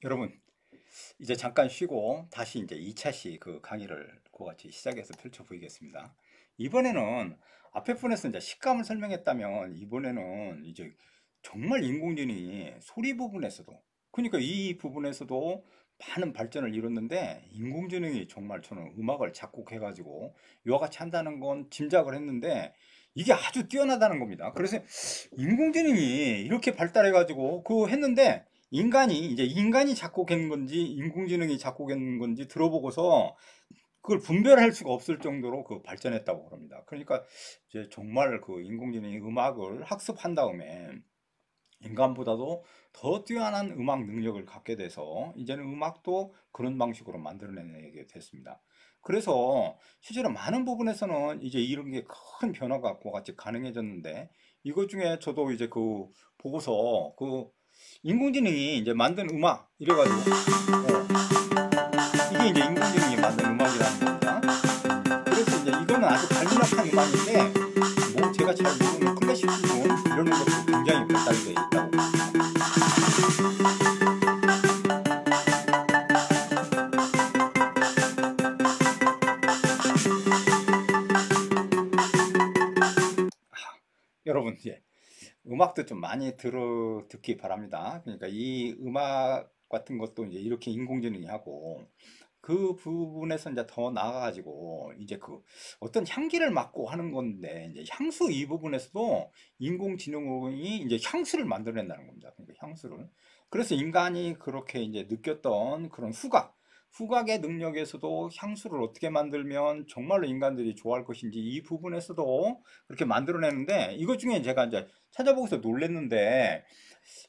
여러분, 이제 잠깐 쉬고 다시 이제 2차 시 그 강의를 그같이 시작해서 펼쳐 보이겠습니다. 이번에는 앞에 분에서 이제 식감을 설명했다면 이번에는 이제 정말 인공지능이 소리 부분에서도, 그러니까 이 부분에서도 많은 발전을 이뤘는데, 인공지능이 정말 저는 음악을 작곡해가지고 이와 같이 한다는 건 짐작을 했는데 이게 아주 뛰어나다는 겁니다. 그래서 인공지능이 이렇게 발달해가지고 그거 했는데, 인간이 작곡한 건지 인공지능이 작곡한 건지 들어보고서 그걸 분별할 수가 없을 정도로 그 발전했다고 그럽니다. 그러니까 이제 정말 그 인공지능이 음악을 학습한 다음에 인간보다도 더 뛰어난 음악 능력을 갖게 돼서 이제는 음악도 그런 방식으로 만들어내게 됐습니다. 그래서 실제로 많은 부분에서는 이제 이런 게 큰 변화가 같이 가능해졌는데, 이것 중에 저도 이제 그 보고서 인공지능이 이제 만든 음악 이래가지고 이게 이제 인공지능이 만든 음악이라는 겁니다. 그래서 이제 이거는 아주 간략한 음악인데 뭐 제가 잘 모르는 클래식 부분 이런 것도 굉장히 발달되어 있다고. 여러분, 예. 음악도 좀 많이 듣기 바랍니다. 그러니까 이 음악 같은 것도 이제 이렇게 인공지능이 하고, 그 부분에서 이제 더 나아가지고 이제 그 어떤 향기를 맡고 하는 건데, 이제 향수 이 부분에서도 인공지능이 이제 향수를 만들어낸다는 겁니다. 그러니까 향수를. 그래서 인간이 그렇게 이제 느꼈던 그런 후각의 능력에서도 향수를 어떻게 만들면 정말로 인간들이 좋아할 것인지 이 부분에서도 그렇게 만들어내는데, 이것 중에 제가 이제 찾아보고서 놀랬는데,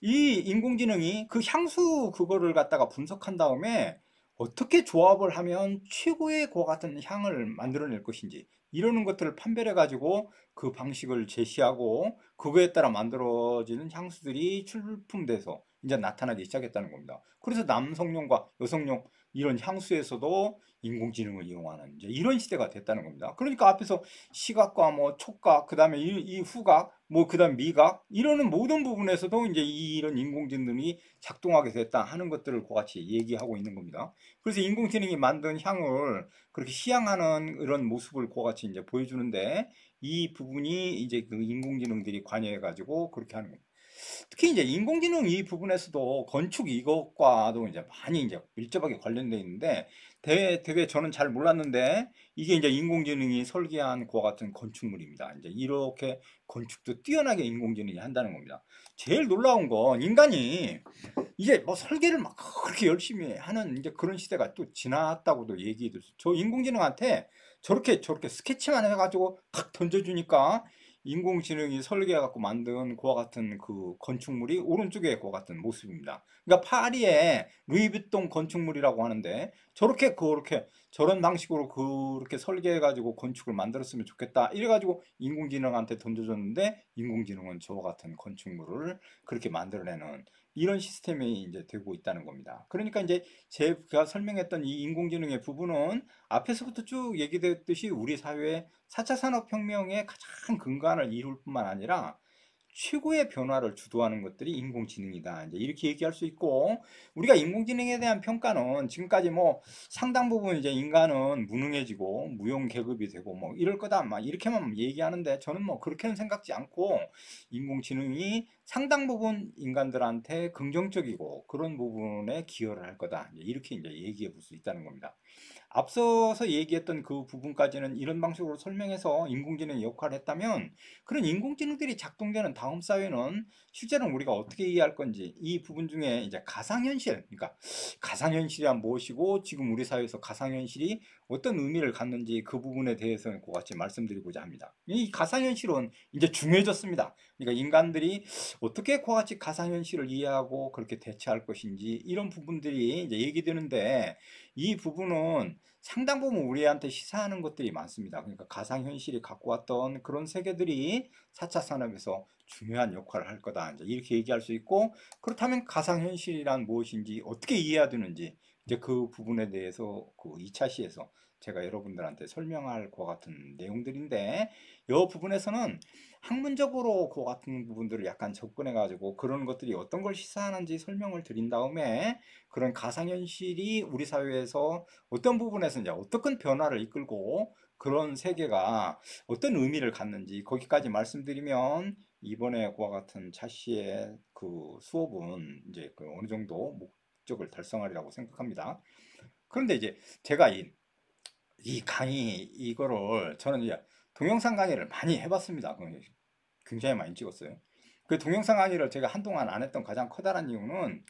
이 인공지능이 그 향수 그거를 갖다가 분석한 다음에 어떻게 조합을 하면 최고의 그와 같은 향을 만들어낼 것인지 이러는 것들을 판별해 가지고 그 방식을 제시하고, 그거에 따라 만들어지는 향수들이 출품돼서 이제 나타나기 시작했다는 겁니다. 그래서 남성용과 여성용 이런 향수에서도 인공지능을 이용하는 이제 이런 시대가 됐다는 겁니다. 그러니까 앞에서 시각과 뭐 촉각, 그다음에 이 후각, 뭐 그다음 미각 이러는 모든 부분에서도 이제 이런 인공지능이 작동하게 됐다 하는 것들을 그같이 얘기하고 있는 겁니다. 그래서 인공지능이 만든 향을 그렇게 시향하는 이런 모습을 그같이 이제 보여주는데, 이 부분이 이제 그 인공지능들이 관여해 가지고 그렇게 하는 겁니다. 특히 이제 인공지능 이 부분에서도 건축 이것과도 이제 많이 이제 밀접하게 관련되어 있는데, 되게 저는 잘 몰랐는데 이게 이제 인공지능이 설계한 그와 같은 건축물입니다. 이제 이렇게 건축도 뛰어나게 인공지능이 한다는 겁니다. 제일 놀라운 건 인간이 이제 뭐 설계를 막 그렇게 열심히 하는 이제 그런 시대가 또 지났다고도 얘기해 줬어요. 저 인공지능한테 저렇게 스케치만 해가지고 탁 던져주니까 인공지능이 설계해갖고 만든 그와 같은 그 건축물이 오른쪽에 그와 같은 모습입니다. 그러니까 파리의 루이비통 건축물이라고 하는데, 저렇게 그렇게 저런 방식으로 그렇게 설계해가지고 건축을 만들었으면 좋겠다 이래가지고 인공지능한테 던져줬는데, 인공지능은 저와 같은 건축물을 그렇게 만들어내는 이런 시스템이 이제 되고 있다는 겁니다. 그러니까 이제 제가 설명했던 이 인공지능의 부분은 앞에서부터 쭉 얘기됐듯이 우리 사회의 4차 산업혁명의 가장 근간을 이룰 뿐만 아니라 최고의 변화를 주도하는 것들이 인공지능이다, 이제 이렇게 얘기할 수 있고, 우리가 인공지능에 대한 평가는 지금까지 뭐 상당 부분 이제 인간은 무능해지고 무용 계급이 되고 뭐 이럴 거다 막 이렇게만 얘기하는데, 저는 뭐 그렇게는 생각지 않고 인공지능이 상당 부분 인간들한테 긍정적이고 그런 부분에 기여를 할 거다, 이렇게 이제 얘기해 볼 수 있다는 겁니다. 앞서서 얘기했던 그 부분까지는 이런 방식으로 설명해서 인공지능의 역할을 했다면, 그런 인공지능들이 작동되는 다음 사회는 실제로 우리가 어떻게 이해할 건지, 이 부분 중에 이제 가상현실, 그러니까 가상현실이란 무엇이고 지금 우리 사회에서 가상현실이 어떤 의미를 갖는지 그 부분에 대해서는 같이 말씀드리고자 합니다. 이 가상현실은 이제 중요해졌습니다. 그러니까 인간들이 어떻게 그와 같이 가상현실을 이해하고 그렇게 대처할 것인지 이런 부분들이 이제 얘기되는데, 이 부분은 상당 부분 우리한테 시사하는 것들이 많습니다. 그러니까 가상현실이 갖고 왔던 그런 세계들이 4차 산업에서 중요한 역할을 할 거다, 이제 이렇게 얘기할 수 있고, 그렇다면 가상현실이란 무엇인지 어떻게 이해해야 되는지 이제 그 부분에 대해서 그 2차 시에서 제가 여러분들한테 설명할 것 같은 내용들인데 이 부분에서는 학문적으로 그 같은 부분들을 약간 접근해 가지고 그런 것들이 어떤 걸 시사하는지 설명을 드린 다음에 그런 가상현실이 우리 사회에서 어떤 부분에서 이제 어떤 변화를 이끌고 그런 세계가 어떤 의미를 갖는지 거기까지 말씀드리면 이번에 그와 같은 차씨의 그 수업은 이제 그 어느 정도 목적을 달성하리라고 생각합니다. 그런데 이제 제가 이 강의 이거를 저는 이제 동영상 강의를 많이 해봤습니다. 굉장히 많이 찍었어요. 그 동영상 강의를 제가 한동안 안 했던 가장 커다란 이유는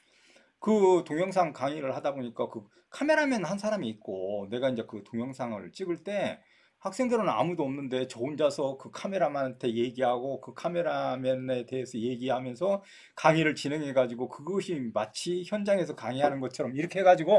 그 동영상 강의를 하다 보니까 그 카메라맨 한 사람이 있고 내가 이제 그 동영상을 찍을 때 학생들은 아무도 없는데 저 혼자서 그 카메라만한테 얘기하고 그 카메라맨에 대해서 얘기하면서 강의를 진행해 가지고 그것이 마치 현장에서 강의하는 것처럼 이렇게 해 가지고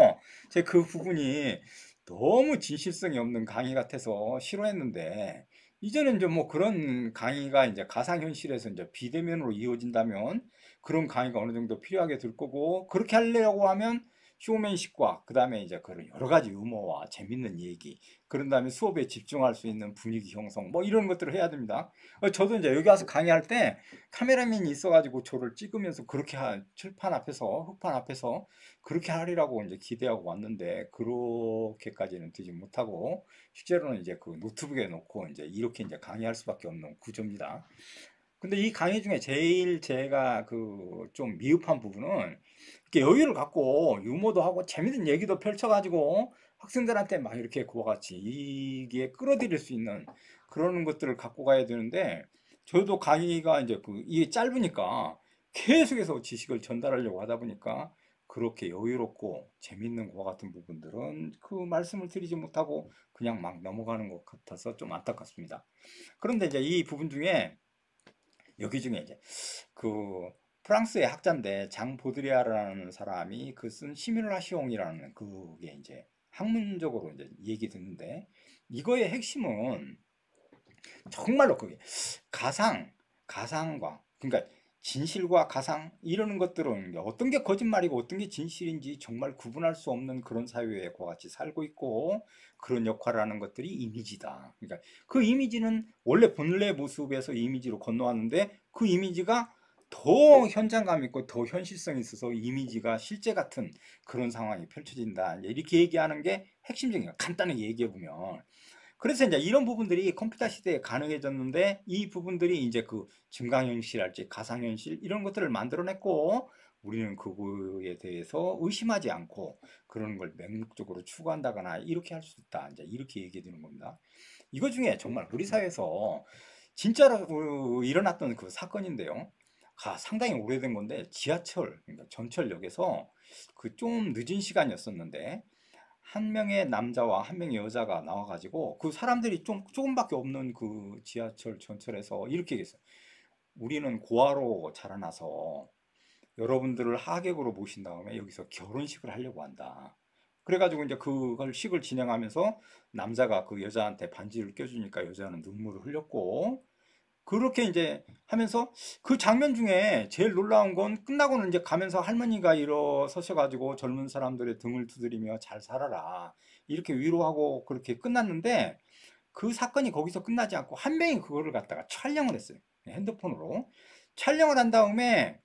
제 그 부분이 너무 진실성이 없는 강의 같아서 싫어했는데 이제는 이제 뭐 그런 강의가 이제 가상현실에서 이제 비대면으로 이어진다면 그런 강의가 어느 정도 필요하게 될 거고 그렇게 하려고 하면 쇼맨십과 그 다음에 이제 그런 여러 가지 유머와 재밌는 얘기 그런 다음에 수업에 집중할 수 있는 분위기 형성 뭐 이런 것들을 해야 됩니다. 저도 이제 여기 와서 강의할 때 카메라맨이 있어가지고 저를 찍으면서 그렇게 칠판 앞에서 흑판 앞에서 그렇게 하리라고 이제 기대하고 왔는데 그렇게까지는 되지 못하고 실제로는 이제 그 노트북에 놓고 이제 이렇게 이제 강의할 수밖에 없는 구조입니다. 근데 이 강의 중에 제일 제가 그 좀 미흡한 부분은 이렇게 여유를 갖고 유머도 하고 재밌는 얘기도 펼쳐가지고 학생들한테 막 이렇게 그와 같이 이게 끌어들일 수 있는 그런 것들을 갖고 가야 되는데 저도 강의가 이제 그 이게 짧으니까 계속해서 지식을 전달하려고 하다 보니까 그렇게 여유롭고 재밌는 것 같은 부분들은 그 말씀을 드리지 못하고 그냥 막 넘어가는 것 같아서 좀 안타깝습니다. 그런데 이제 이 부분 중에 여기 중에 이제 그 프랑스의 학자인데 장 보드리아르라는 사람이 그 쓴 시뮬라시옹이라는 그게 이제 학문적으로 이제 얘기 듣는데 이거의 핵심은 정말로 그게 가상과 그러니까 진실과 가상 이러는 것들은 어떤 게 거짓말이고 어떤 게 진실인지 정말 구분할 수 없는 그런 사회에 같이 살고 있고 그런 역할을 하는 것들이 이미지다. 그러니까 그 이미지는 원래 본래 모습에서 이미지로 건너왔는데 그 이미지가 더 현장감 있고 더 현실성이 있어서 이미지가 실제 같은 그런 상황이 펼쳐진다. 이렇게 얘기하는 게 핵심적인 거야. 간단하게 얘기해 보면. 그래서 이제 이런 부분들이 컴퓨터 시대에 가능해졌는데 이 부분들이 이제 그 증강현실할지 가상현실 이런 것들을 만들어냈고 우리는 그거에 대해서 의심하지 않고 그런 걸 맹목적으로 추구한다거나 이렇게 할 수 있다. 이제 이렇게 얘기해 주는 겁니다. 이거 중에 정말 우리 사회에서 진짜로 일어났던 그 사건인데요. 상당히 오래된 건데 지하철, 그러니까 전철역에서 그 좀 늦은 시간이었었는데 한 명의 남자와 한 명의 여자가 나와가지고 그 사람들이 좀 조금밖에 없는 그 지하철 전철에서 이렇게 얘기했어요. 우리는 고아로 자라나서 여러분들을 하객으로 모신 다음에 여기서 결혼식을 하려고 한다. 그래가지고 이제 그걸 식을 진행하면서 남자가 그 여자한테 반지를 껴주니까 여자는 눈물을 흘렸고 그렇게 이제 하면서 그 장면 중에 제일 놀라운 건 끝나고는 이제 가면서 할머니가 일어서셔가지고 젊은 사람들의 등을 두드리며 잘 살아라. 이렇게 위로하고 그렇게 끝났는데 그 사건이 거기서 끝나지 않고 한 명이 그거를 갖다가 촬영을 했어요. 핸드폰으로. 촬영을 한 다음에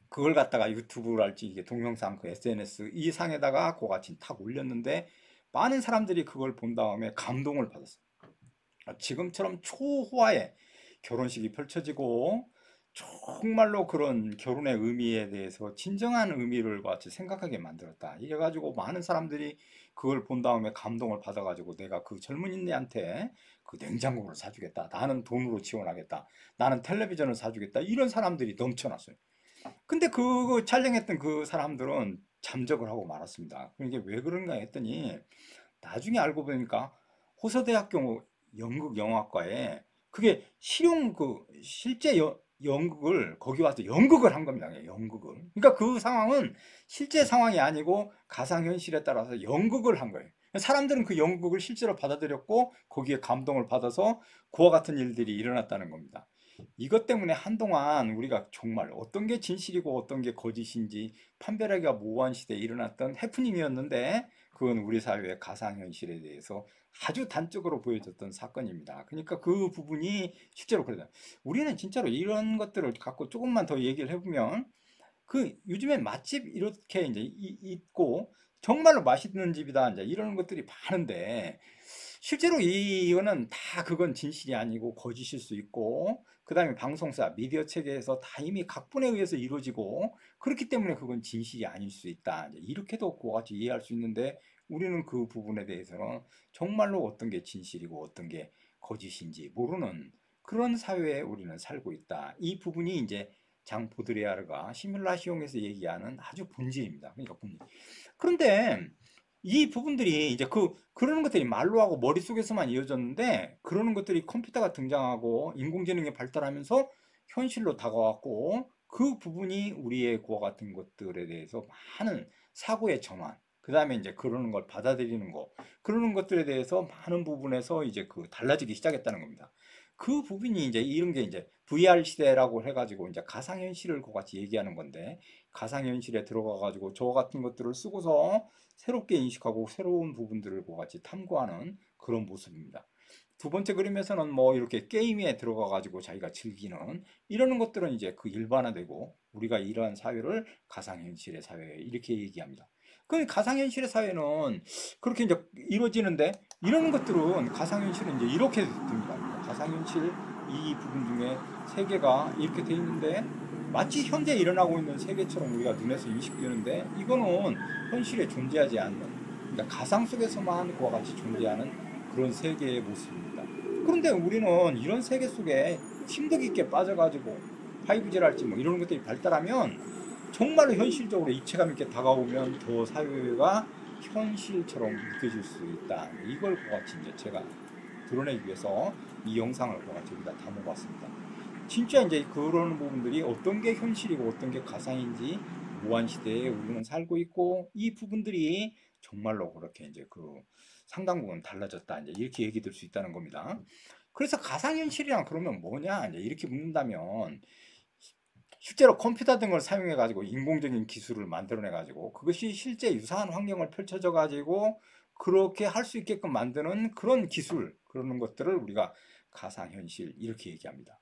그걸 갖다가 유튜브랄지 이게 동영상 그 SNS 이 상에다가 그같이 탁 올렸는데 많은 사람들이 그걸 본 다음에 감동을 받았어요. 지금처럼 초호화의 결혼식이 펼쳐지고 정말로 그런 결혼의 의미에 대해서 진정한 의미를 같이 생각하게 만들었다. 이래가지고 많은 사람들이 그걸 본 다음에 감동을 받아가지고 내가 그 젊은이한테 그 냉장고를 사주겠다. 나는 돈으로 지원하겠다. 나는 텔레비전을 사주겠다. 이런 사람들이 넘쳐났어요. 근데 그 촬영했던 그 사람들은 잠적을 하고 말았습니다. 이게 왜 그런가 했더니 나중에 알고 보니까 호서대학교 연극영화과에 그게 실용 그 실제 연극을 거기 와서 연극을 한 겁니다. 연극을. 그러니까 그 상황은 실제 상황이 아니고 가상현실에 따라서 연극을 한 거예요. 사람들은 그 연극을 실제로 받아들였고 거기에 감동을 받아서 그와 같은 일들이 일어났다는 겁니다. 이것 때문에 한동안 우리가 정말 어떤 게 진실이고 어떤 게 거짓인지 판별하기가 모호한 시대에 일어났던 해프닝이었는데 그건 우리 사회의 가상현실에 대해서 아주 단적으로 보여줬던 사건입니다. 그러니까 그 부분이 실제로 그러다. 우리는 진짜로 이런 것들을 갖고 조금만 더 얘기를 해보면 그 요즘엔 맛집 이렇게 이제 있고 정말로 맛있는 집이다 이제 이런 것들이 많은데 실제로 이거는 다 그건 진실이 아니고 거짓일 수 있고 그다음에 방송사 미디어 체계에서 다 이미 각본에 의해서 이루어지고 그렇기 때문에 그건 진실이 아닐 수 있다 이제 이렇게도 그와 같이 이해할 수 있는데 우리는 그 부분에 대해서는 정말로 어떤 게 진실이고 어떤 게 거짓인지 모르는 그런 사회에 우리는 살고 있다. 이 부분이 이제 장 보드레아르가 시뮬라시옹에서 얘기하는 아주 본질입니다. 그러니까 본질. 그런데 이 부분들이 이제 그러는 것들이 말로 하고 머릿속에서만 이어졌는데 그러는 것들이 컴퓨터가 등장하고 인공지능이 발달하면서 현실로 다가왔고 그 부분이 우리의 그와 같은 것들에 대해서 많은 사고의 전환, 그 다음에 이제 그러는 걸 받아들이는 거, 그러는 것들에 대해서 많은 부분에서 이제 달라지기 시작했다는 겁니다. 그 부분이 이제 이런 게 이제 VR 시대라고 해가지고 이제 가상현실을 같이 얘기하는 건데 가상현실에 들어가가지고 저 같은 것들을 쓰고서 새롭게 인식하고 새로운 부분들을 같이 탐구하는 그런 모습입니다. 두 번째 그림에서는 뭐 이렇게 게임에 들어가가지고 자기가 즐기는 이러는 것들은 이제 일반화되고 우리가 이러한 사회를 가상현실의 사회 이렇게 얘기합니다. 그 가상현실의 사회는 그렇게 이제 이루어지는데 이런 것들은 가상현실은 이제 이렇게 됩니다. 가상현실 이 부분 중에 세계가 이렇게 돼 있는데 마치 현재 일어나고 있는 세계처럼 우리가 눈에서 인식되는데 이거는 현실에 존재하지 않는 그러니까 가상 속에서만 그와 같이 존재하는 그런 세계의 모습입니다. 그런데 우리는 이런 세계 속에 심도 깊게 빠져가지고 5G랄지 뭐 이런 것들이 발달하면 정말로 현실적으로 입체감 있게 다가오면 더 사회가 현실처럼 느껴질 수 있다. 이걸 같이 이제 제가 드러내기 위해서 이 영상을 같이 여기다 담아봤습니다. 진짜 이제 그런 부분들이 어떤 게 현실이고 어떤 게 가상인지 무한 시대에 우리는 살고 있고 이 부분들이 정말로 그렇게 이제 상당 부분 달라졌다 이제 이렇게 얘기 들 수 있다는 겁니다. 그래서 가상현실이란 그러면 뭐냐 이제 이렇게 묻는다면 실제로 컴퓨터 등을 사용해 가지고 인공적인 기술을 만들어내 가지고 그것이 실제 유사한 환경을 펼쳐져 가지고 그렇게 할 수 있게끔 만드는 그런 기술 그러는 것들을 우리가 가상현실 이렇게 얘기합니다.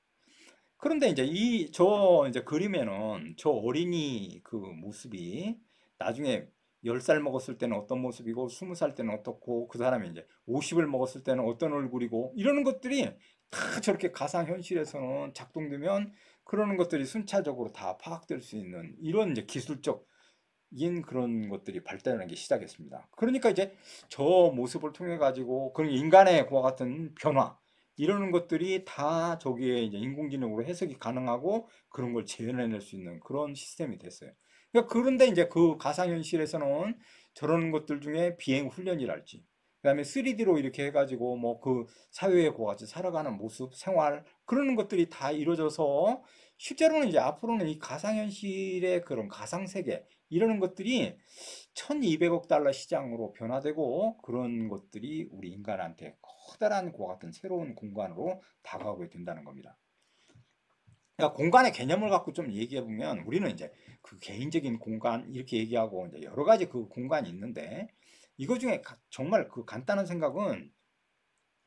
그런데 이제 이제 그림에는 저 어린이 그 모습이 나중에 10살 먹었을 때는 어떤 모습이고 20살 때는 어떻고 그 사람이 이제 50을 먹었을 때는 어떤 얼굴이고 이러는 것들이 다 저렇게 가상현실에서는 작동되면 그러는 것들이 순차적으로 다 파악될 수 있는 이런 이제 기술적인 그런 것들이 발달하기 시작했습니다. 그러니까 이제 저 모습을 통해 가지고 그런 인간의 그와 같은 변화 이러는 것들이 다 저기에 이제 인공지능으로 해석이 가능하고 그런 걸 재현해낼 수 있는 그런 시스템이 됐어요. 그러니까 그런데 이제 그 가상현실에서는 저런 것들 중에 비행 훈련이랄지, 그다음에 3D로 이렇게 해가지고 뭐 사회에 같이 살아가는 모습, 생활 그러는 것들이 다 이루어져서 실제로는 이제 앞으로는 이 가상현실의 그런 가상세계 이러는 것들이 1200억 달러 시장으로 변화되고 그런 것들이 우리 인간한테 커다란 그와 같은 새로운 공간으로 다가오게 된다는 겁니다. 그러니까 공간의 개념을 갖고 좀 얘기해 보면 우리는 이제 그 개인적인 공간 이렇게 얘기하고 이제 여러 가지 그 공간이 있는데 이거 중에 정말 그 간단한 생각은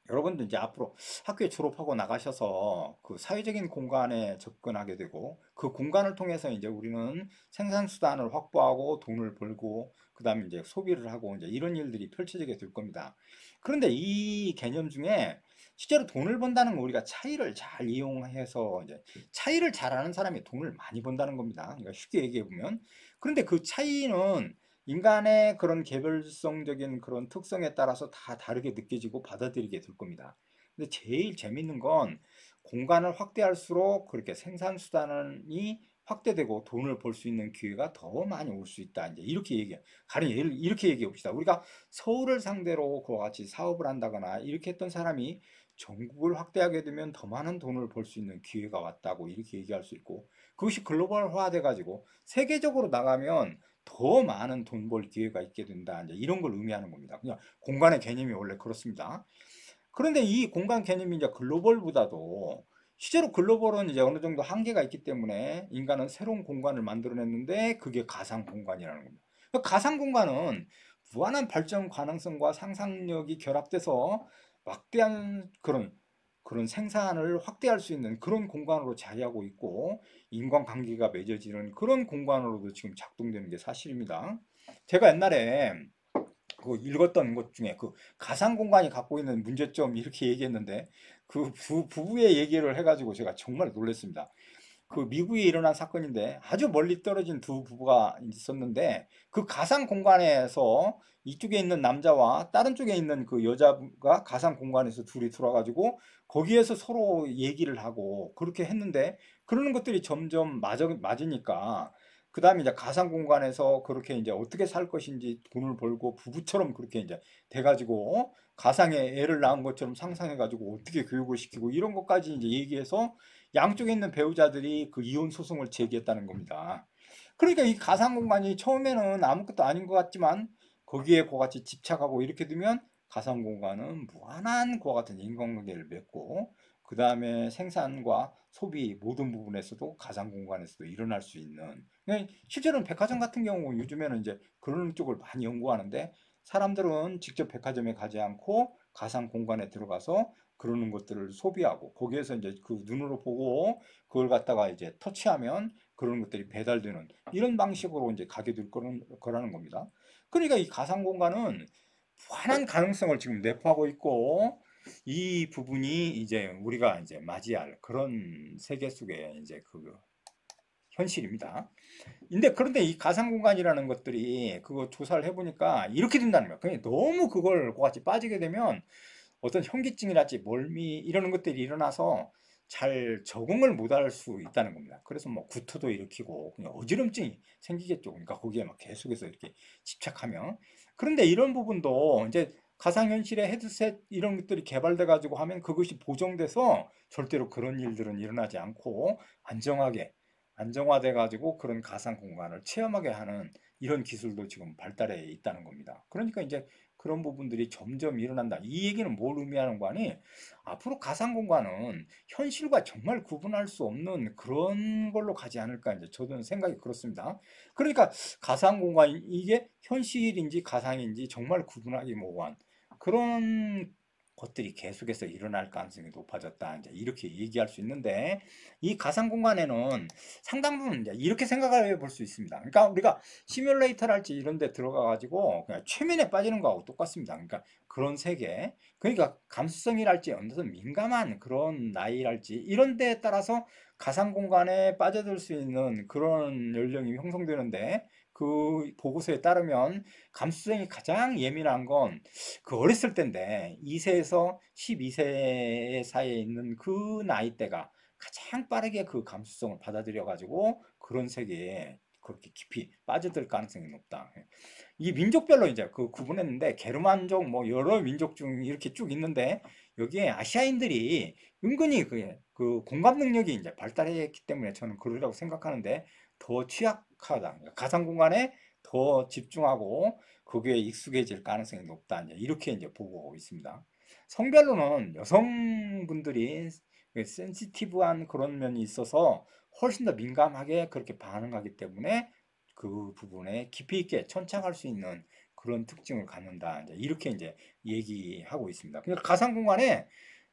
여러분도 이제 앞으로 학교에 졸업하고 나가셔서 그 사회적인 공간에 접근하게 되고 그 공간을 통해서 이제 우리는 생산수단을 확보하고 돈을 벌고 그 다음에 이제 소비를 하고 이제 이런 일들이 펼쳐지게 될 겁니다. 그런데 이 개념 중에 실제로 돈을 번다는 건 우리가 차이를 잘 이용해서 이제 차이를 잘 아는 사람이 돈을 많이 번다는 겁니다. 그러니까 쉽게 얘기해 보면 그런데 그 차이는 인간의 그런 개별성적인 그런 특성에 따라서 다 다르게 느껴지고 받아들이게 될 겁니다. 근데 제일 재밌는 건 공간을 확대할수록 그렇게 생산수단이 확대되고 돈을 벌 수 있는 기회가 더 많이 올 수 있다. 이제 이렇게 가령 예를 이렇게 얘기해 봅시다. 우리가 서울을 상대로 그와 같이 사업을 한다거나 이렇게 했던 사람이 전국을 확대하게 되면 더 많은 돈을 벌 수 있는 기회가 왔다고 이렇게 얘기할 수 있고 그것이 글로벌화 돼 가지고 세계적으로 나가면 더 많은 돈 벌 기회가 있게 된다. 이제 이런 걸 의미하는 겁니다. 그냥 공간의 개념이 원래 그렇습니다. 그런데 이 공간 개념이 이제 글로벌보다도 실제로 글로벌은 이제 어느 정도 한계가 있기 때문에 인간은 새로운 공간을 만들어냈는데 그게 가상 공간이라는 겁니다. 그러니까 가상 공간은 무한한 발전 가능성과 상상력이 결합돼서 막대한 그런 생산을 확대할 수 있는 그런 공간으로 자리하고 있고 인간관계가 맺어지는 그런 공간으로도 지금 작동되는 게 사실입니다. 제가 옛날에 그 읽었던 것 중에 그 가상 공간이 갖고 있는 문제점 이렇게 얘기했는데 그 부부의 얘기를 해가지고 제가 정말 놀랐습니다. 그 미국에 일어난 사건인데 아주 멀리 떨어진 두 부부가 있었는데 그 가상 공간에서 이쪽에 있는 남자와 다른 쪽에 있는 그 여자가 가상 공간에서 둘이 들어와가지고 거기에서 서로 얘기를 하고 그렇게 했는데 그러는 것들이 점점 맞으니까 그 다음에 이제 가상 공간에서 그렇게 이제 어떻게 살 것인지 돈을 벌고 부부처럼 그렇게 이제 돼가지고 가상의 애를 낳은 것처럼 상상해가지고 어떻게 교육을 시키고 이런 것까지 이제 얘기해서 양쪽에 있는 배우자들이 그 이혼 소송을 제기했다는 겁니다. 그러니까 이 가상 공간이 처음에는 아무것도 아닌 것 같지만 거기에 그와 같이 집착하고 이렇게 되면 가상 공간은 무한한 그와 같은 인간관계를 맺고 그 다음에 생산과 소비 모든 부분에서도 가상 공간에서도 일어날 수 있는 실제로는 백화점 같은 경우 요즘에는 이제 그런 쪽을 많이 연구하는데 사람들은 직접 백화점에 가지 않고 가상 공간에 들어가서 그러는 것들을 소비하고 거기에서 이제 그 눈으로 보고 그걸 갖다가 이제 터치하면 그런 것들이 배달되는 이런 방식으로 이제 가게 될 거라는 겁니다. 그러니까 이 가상 공간은 무한한 가능성을 지금 내포하고 있고 이 부분이 이제 우리가 이제 맞이할 그런 세계 속에 이제 그 현실입니다. 그런데 이 가상 공간이라는 것들이 그거 조사를 해보니까 이렇게 된다는 거야. 그냥 너무 그걸 같이 빠지게 되면 어떤 현기증이랄지 멀미 이러는 것들이 일어나서 잘 적응을 못할 수 있다는 겁니다. 그래서 뭐 구토도 일으키고 그냥 어지럼증이 생기겠죠. 그러니까 거기에 막 계속해서 이렇게 집착하면. 그런데 이런 부분도 이제 가상현실의 헤드셋 이런 것들이 개발돼 가지고 하면 그것이 보정돼서 절대로 그런 일들은 일어나지 않고 안정하게 안정화돼 가지고 그런 가상 공간을 체험하게 하는 이런 기술도 지금 발달해 있다는 겁니다. 그러니까 이제 그런 부분들이 점점 일어난다. 이 얘기는 뭘 의미하는 거니? 앞으로 가상 공간은 현실과 정말 구분할 수 없는 그런 걸로 가지 않을까 이제 저는 생각이 그렇습니다. 그러니까 가상 공간 이게 현실인지 가상인지 정말 구분하기 모호한 그런 것들이 계속해서 일어날 가능성이 높아졌다. 이제 이렇게 얘기할 수 있는데 이 가상 공간에는 상당 부분 이제 이렇게 생각해 볼 수 있습니다. 그러니까 우리가 시뮬레이터랄지 이런 데 들어가 가지고 그냥 최면에 빠지는 거하고 똑같습니다. 그러니까 그런 세계. 그러니까 감수성이랄지 어떤 민감한 그런 나이랄지 이런 데에 따라서 가상 공간에 빠져들 수 있는 그런 연령이 형성되는데 그 보고서에 따르면 감수성이 가장 예민한 건 그 어렸을 때인데 2세에서 12세 사이에 있는 그 나이대가 가장 빠르게 그 감수성을 받아들여 가지고 그런 세계에 그렇게 깊이 빠져들 가능성이 높다. 이 민족별로 이제 그 구분했는데 게르만족 뭐 여러 민족 중 이렇게 쭉 있는데 여기에 아시아인들이 은근히 그 공감 능력이 이제 발달했기 때문에 저는 그러라고 생각하는데 더 취약하다. 그러니까 가상 공간에 더 집중하고 거기에 익숙해질 가능성이 높다. 이렇게 이제 보고 있습니다. 성별로는 여성분들이 센시티브한 그런 면이 있어서 훨씬 더 민감하게 그렇게 반응하기 때문에 그 부분에 깊이 있게 천착할 수 있는 그런 특징을 갖는다. 이렇게 이제 얘기하고 있습니다. 그러니까 가상 공간에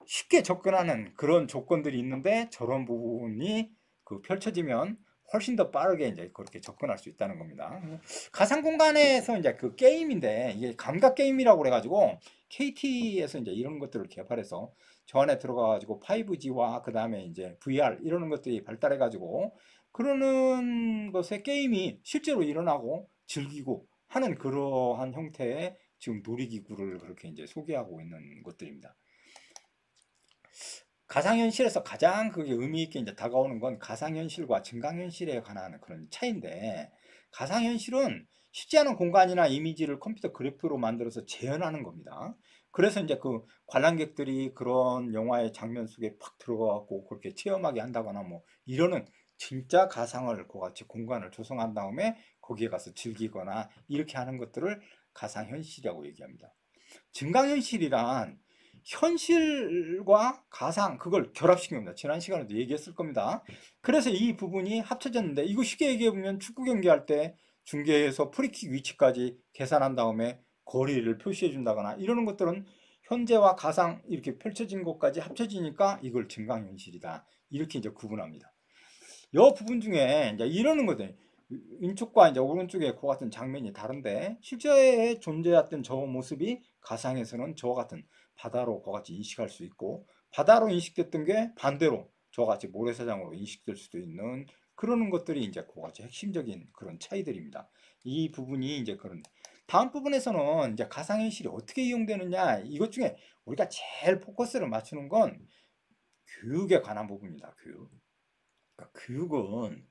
쉽게 접근하는 그런 조건들이 있는데 저런 부분이 그 펼쳐지면 훨씬 더 빠르게 이제 그렇게 접근할 수 있다는 겁니다. 가상 공간에서 이제 그 게임인데 이게 감각 게임이라고 그래가지고 KT에서 이제 이런 것들을 개발해서 저 안에 들어가가지고 5G와 그 다음에 이제 VR 이러는 것들이 발달해가지고 그러는 것의 게임이 실제로 일어나고 즐기고 하는 그러한 형태의 지금 놀이기구를 그렇게 이제 소개하고 있는 것들입니다. 가상현실에서 가장 그게 의미 있게 이제 다가오는 건 가상현실과 증강현실에 관한 그런 차이인데, 가상현실은 쉽지 않은 공간이나 이미지를 컴퓨터 그래프로 만들어서 재현하는 겁니다. 그래서 이제 그 관람객들이 그런 영화의 장면 속에 팍 들어가고 그렇게 체험하게 한다거나 뭐 이러는 진짜 가상을 같이 공간을 조성한 다음에 거기에 가서 즐기거나 이렇게 하는 것들을 가상현실이라고 얘기합니다. 증강현실이란 현실과 가상 그걸 결합시킨 겁니다. 지난 시간에도 얘기했을 겁니다. 그래서 이 부분이 합쳐졌는데 이거 쉽게 얘기해 보면 축구 경기할 때 중계에서 프리킥 위치까지 계산한 다음에 거리를 표시해 준다거나 이러는 것들은 현재와 가상 이렇게 펼쳐진 것까지 합쳐지니까 이걸 증강현실이다. 이렇게 이제 구분합니다. 이 부분 중에 이제 이러는 거죠. 왼쪽과 이제 오른쪽에 그 같은 장면이 다른데 실제에 존재했던 저 모습이 가상에서는 저와 같은 바다로 그같이 인식할 수 있고 바다로 인식됐던 게 반대로 저와 같이 모래사장으로 인식될 수도 있는 그러는 것들이 이제 그같이 핵심적인 그런 차이들입니다. 이 부분이 이제 그런 다음 부분에서는 이제 가상현실이 어떻게 이용되느냐 이것 중에 우리가 제일 포커스를 맞추는 건 교육에 관한 부분입니다. 교육. 그러니까 교육은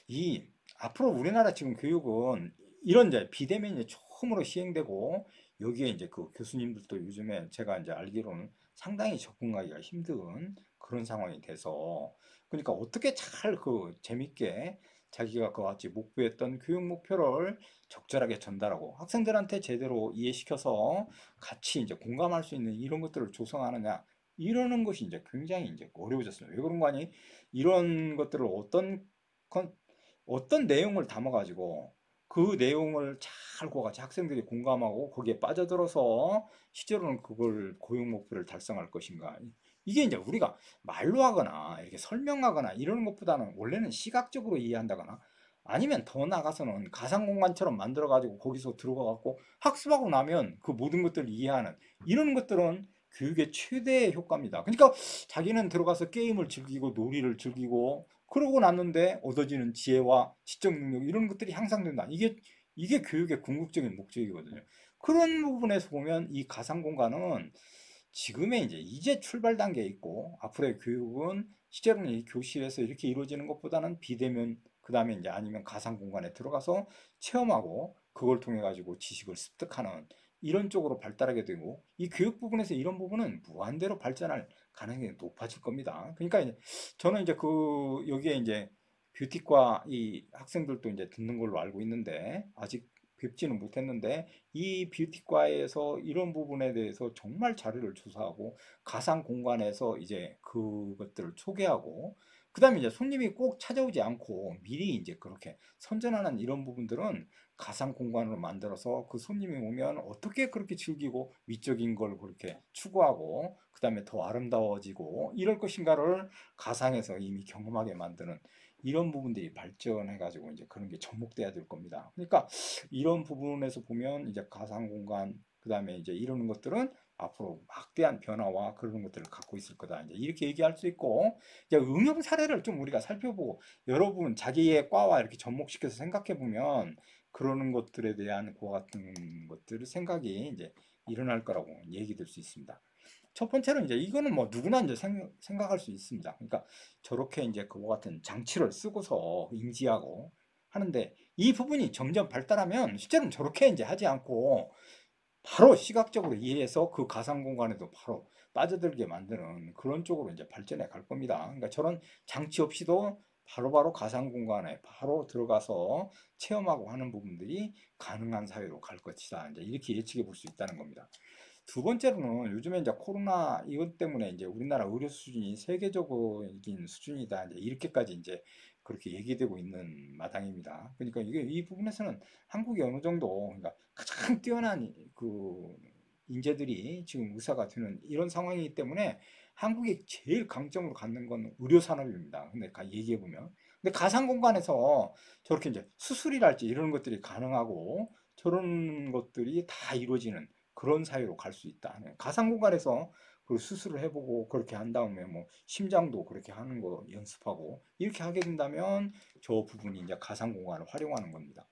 이 앞으로 우리나라 지금 교육은 이런 이제 비대면이 처음으로 시행되고 여기에 이제 그 교수님들도 요즘에 제가 이제 알기로는 상당히 접근하기가 힘든 그런 상황이 돼서 그러니까 어떻게 잘 그 재밌게 자기가 그같이 목표했던 교육 목표를 적절하게 전달하고 학생들한테 제대로 이해시켜서 같이 이제 공감할 수 있는 이런 것들을 조성하느냐 이러는 것이 이제 굉장히 이제 어려워졌습니다. 왜 그런 거 아니? 이런 것들을 어떤 내용을 담아가지고 그 내용을 잘 같이 학생들이 공감하고 거기에 빠져들어서 실제로는 그걸 고용 목표를 달성할 것인가. 이게 이제 우리가 말로 하거나 이렇게 설명하거나 이러는 것보다는 원래는 시각적으로 이해한다거나 아니면 더 나가서는 가상 공간처럼 만들어 가지고 거기서 들어가 갖고 학습하고 나면 그 모든 것들을 이해하는 이런 것들은 교육의 최대의 효과입니다. 그러니까 자기는 들어가서 게임을 즐기고 놀이를 즐기고 그러고 났는데 얻어지는 지혜와 지적 능력 이런 것들이 향상된다. 이게 교육의 궁극적인 목적이거든요. 그런 부분에서 보면 이 가상 공간은 지금의 이제 출발 단계에 있고 앞으로의 교육은 실제로는 이 교실에서 이렇게 이루어지는 것보다는 비대면 그다음에 이제 아니면 가상 공간에 들어가서 체험하고 그걸 통해 가지고 지식을 습득하는 이런 쪽으로 발달하게 되고 이 교육 부분에서 이런 부분은 무한대로 발전할 가능성이 높아질 겁니다. 그러니까 이제 저는 이제 그 여기에 이제 뷰티과 이 학생들도 이제 듣는 걸로 알고 있는데 아직 뵙지는 못했는데 이 뷰티과에서 이런 부분에 대해서 정말 자료를 조사하고 가상 공간에서 이제 그것들을 소개하고 그다음에 이제 손님이 꼭 찾아오지 않고 미리 이제 그렇게 선전하는 이런 부분들은 가상 공간으로 만들어서 그 손님이 오면 어떻게 그렇게 즐기고 위적인 걸 그렇게 추구하고 그다음에 더 아름다워지고 이럴 것인가를 가상에서 이미 경험하게 만드는 이런 부분들이 발전해 가지고 이제 그런 게 접목돼야 될 겁니다. 그러니까 이런 부분에서 보면 이제 가상 공간 그다음에 이제 이러는 것들은 앞으로 막대한 변화와 그런 것들을 갖고 있을 거다. 이제 이렇게 얘기할 수 있고 이제 응용 사례를 좀 우리가 살펴보고 여러분 자기의 과와 이렇게 접목시켜서 생각해 보면 그러는 것들에 대한 그와 같은 것들 생각이 이제 일어날 거라고 얘기될 수 있습니다. 첫 번째로 이제 이거는 뭐 누구나 이제 생각할 수 있습니다. 그러니까 저렇게 이제 그와 같은 장치를 쓰고서 인지하고 하는데 이 부분이 점점 발달하면 실제로는 저렇게 이제 하지 않고 바로 시각적으로 이해해서 그 가상 공간에도 바로 빠져들게 만드는 그런 쪽으로 이제 발전해 갈 겁니다. 그러니까 저런 장치 없이도 바로바로 가상 공간에 바로 들어가서 체험하고 하는 부분들이 가능한 사회로 갈 것이다. 이제 이렇게 예측해 볼 수 있다는 겁니다. 두 번째로는 요즘에 이제 코로나 이것 때문에 이제 우리나라 의료 수준이 세계적인 수준이다. 이제 이렇게까지 이제 그렇게 얘기되고 있는 마당입니다. 그러니까 이게 이 부분에서는 한국이 어느 정도 그러니까 가장 뛰어난 그 인재들이 지금 의사가 되는 이런 상황이기 때문에 한국이 제일 강점으로 갖는 건 의료 산업입니다. 근데 얘기해 보면 근데 가상 공간에서 저렇게 이제 수술이랄지 이런 것들이 가능하고 저런 것들이 다 이루어지는 그런 사회로 갈 수 있다. 가상 공간에서 그 수술을 해보고 그렇게 한 다음에 뭐 심장도 그렇게 하는 거 연습하고 이렇게 하게 된다면 저 부분이 이제 가상 공간을 활용하는 겁니다.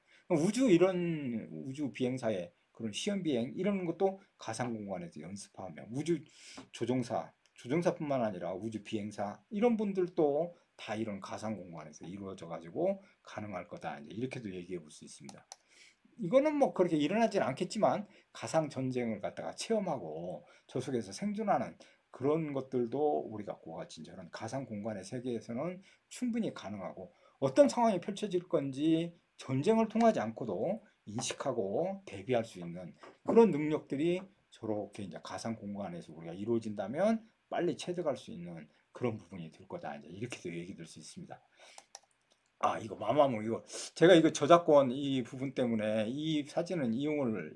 이런 우주 비행사의 그런 시험 비행 이런 것도 가상 공간에서 연습하면 우주 조종사뿐만 아니라 우주 비행사 이런 분들도 다 이런 가상 공간에서 이루어져 가지고 가능할 거다. 이제 이렇게도 얘기해 볼 수 있습니다. 이거는 뭐 그렇게 일어나진 않겠지만 가상 전쟁을 갖다가 체험하고 저 속에서 생존하는 그런 것들도 우리가 그와 같이 저런 가상 공간의 세계에서는 충분히 가능하고 어떤 상황이 펼쳐질 건지 전쟁을 통하지 않고도 인식하고 대비할 수 있는 그런 능력들이 저렇게 이제 가상 공간에서 우리가 이루어진다면 빨리 체득할 수 있는 그런 부분이 될 거다. 이제 이렇게도 얘기 될 수 있습니다. 아, 이거 마마무 이거 제가 이거 저작권 이 부분 때문에 이 사진은 이용을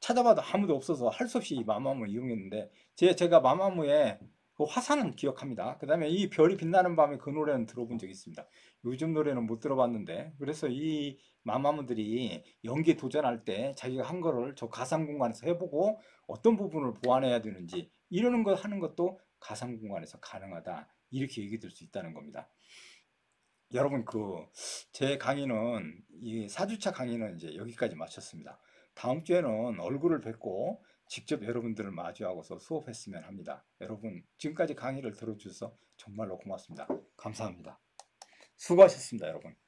찾아봐도 아무도 없어서 할 수 없이 이 마마무 이용했는데 제가 마마무의 그 화산은 기억합니다. 그다음에 이 별이 빛나는 밤에 그 노래는 들어본 적이 있습니다. 요즘 노래는 못 들어봤는데 그래서 이 마마무들이 연기 도전할 때 자기가 한 거를 저 가상 공간에서 해보고 어떤 부분을 보완해야 되는지 이러는 거 하는 것도 가상 공간에서 가능하다. 이렇게 얘기 들 수 있다는 겁니다. 여러분 제 강의는 이 4주차 강의는 이제 여기까지 마쳤습니다. 다음 주에는 얼굴을 뵙고 직접 여러분들을 마주하고서 수업했으면 합니다. 여러분 지금까지 강의를 들어주셔서 정말로 고맙습니다. 감사합니다. 수고하셨습니다, 여러분.